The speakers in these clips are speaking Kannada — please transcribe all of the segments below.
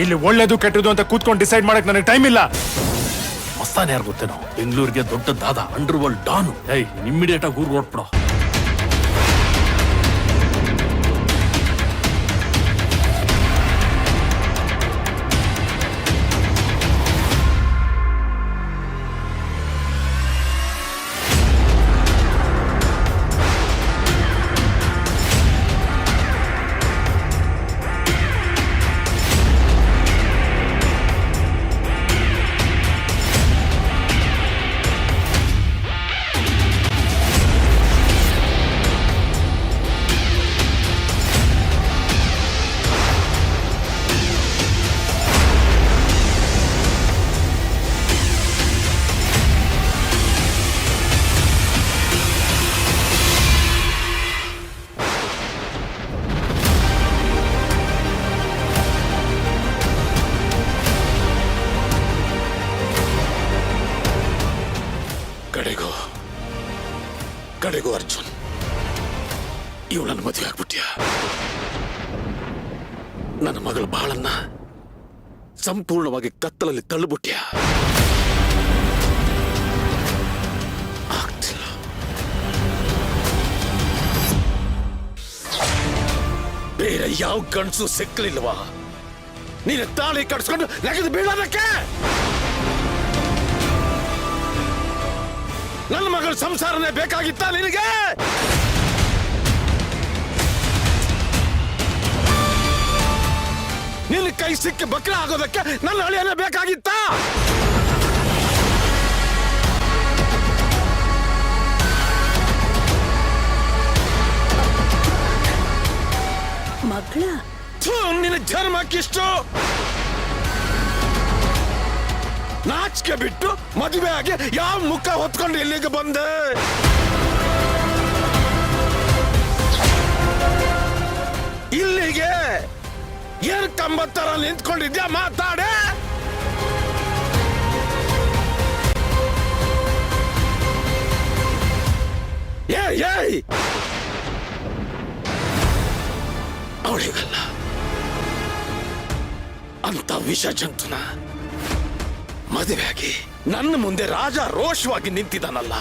ಇಲ್ಲಿ ಒಳ್ಳೇದು ಕೆಟ್ಟದು ಅಂತ ಕೂತ್ಕೊಂಡು ಡಿಸೈಡ್ ಮಾಡಕ್ ನನಗೆ ಟೈಮ್ ಇಲ್ಲ. ಮಸ್ತಾನೆ ಯಾರು ಗೊತ್ತೇನೋ, ಬೆಂಗಳೂರಿಗೆ ದೊಡ್ಡ ದಾದ, ಅಂಡರ್ ವರ್ಲ್ಡ್ ಡಾನು. ಇಮ್ಮಿಡಿಯೇಟ್ ಆಗಿ ಊರ್ ಹೊರಟ್ಬಿಡೋ. ಕಡೆಗೂ ಅರ್ಜುನ್, ಇವಳನ್ನು ಮದುವೆ ಆಗ್ಬಿಟ್ಯ. ನನ್ನ ಮಗಳ ಬಾಳನ್ನ ಸಂಪೂರ್ಣವಾಗಿ ಕತ್ತಲಲ್ಲಿ ತಳ್ಳಿಬಿಟ್ಯ. ಆಗ್ತಿಲ್ಲ. ಬೇರೆ ಯಾವ ಗಂಡಸು ಸಿಕ್ಕಲಿಲ್ವಾ ನೀನು ತಾಳಿ ಕಟ್ಸ್ಕೊಂಡು ನೆಗೆದು ಬೀಳೋದಕ್ಕೆ? ನನ್ನ ಮಗಳ ಸಂಸಾರನೇ ಬೇಕಾಗಿತ್ತ ನಿನಗೆ? ನಿನ್ನ ಕೈ ಸಿಕ್ಕಿ ಬಕ್ರ ಆಗೋದಕ್ಕೆ ನನ್ನ ಹಳಿಯನೇ ಬೇಕಾಗಿತ್ತ? ಮಗಳ ನಿನ್ನ ಜನ್ಮಕ್ಕಿಷ್ಟು ನಾಚಿಕೆ ಬಿಟ್ಟು ಮದುವೆ ಆಗಿ ಯಾವ ಮುಖ ಹೊತ್ಕೊಂಡು ಇಲ್ಲಿಗೆ ಬಂದೆ? ಇಲ್ಲಿಗೆ ಏನ್ ಕಂಬತ್ತರ ನಿಂತ್ಕೊಂಡಿದ್ಯಾ? ಮಾತಾಡೆ. ಏಯ್ ಅವಳಿಗಲ್ಲ, ಅಂತ ವಿಷ ಜಂತುನ ಮದುವೆಯಾಗಿ ನನ್ನ ಮುಂದೆ ರಾಜ ರೋಷವಾಗಿ ನಿಂತಿದ್ದಾನಲ್ಲ,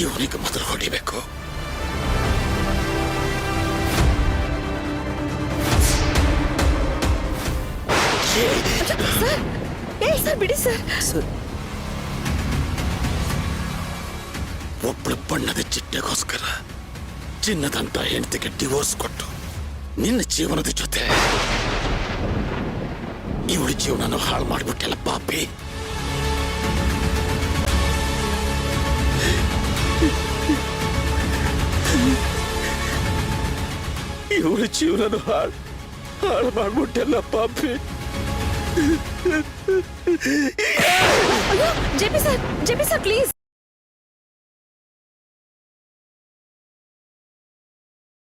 ಇವನಿಗೆ ಮೊದಲು ಹೊಡಿಬೇಕು. ಸರ್ ಬಿಡಿ ಸರ್. ಒಬ್ಬಳು ಬಣ್ಣದ ಚಿಟ್ಟೆಗೋಸ್ಕರ ಚಿನ್ನದಂತ ಹೆಂಡತಿಗೆ ಡಿವೋರ್ಸ್ ಕೊಟ್ಟು ನಿನ್ನ ಜೀವನದ ಜೊತೆ ಇವಳ ಜೀವನ ಹಾಳು ಮಾಡ್ಬಿಟ್ಟಲ್ಲ ಪಾಪಿ. ಇವಳ ಜೀವನ ಹಾಳು ಮಾಡ್ಬಿಟ್ಟಲ್ಲ ಪಾಪಿ. JP sir please.